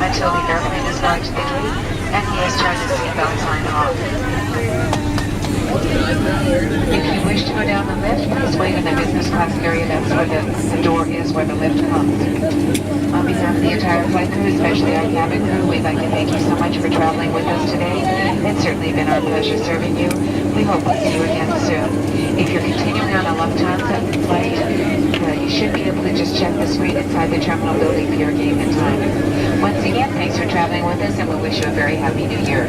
until the airplane is large entry and he has turned the seatbelt sign off. If you wish to go down the lift, please wait in the business class area. That's where the door is where the lift comes. On behalf of the entire flight crew, especially our cabin crew, we'd like to thank you so much for traveling with us today. It's certainly been our pleasure serving you. We hope we'll see you again soon. If you're continuing on a Lufthansa flight, you should be able to just check the screen inside the terminal building for your gate and time. Once again, thanks for traveling with us, and we wish you a very happy new year.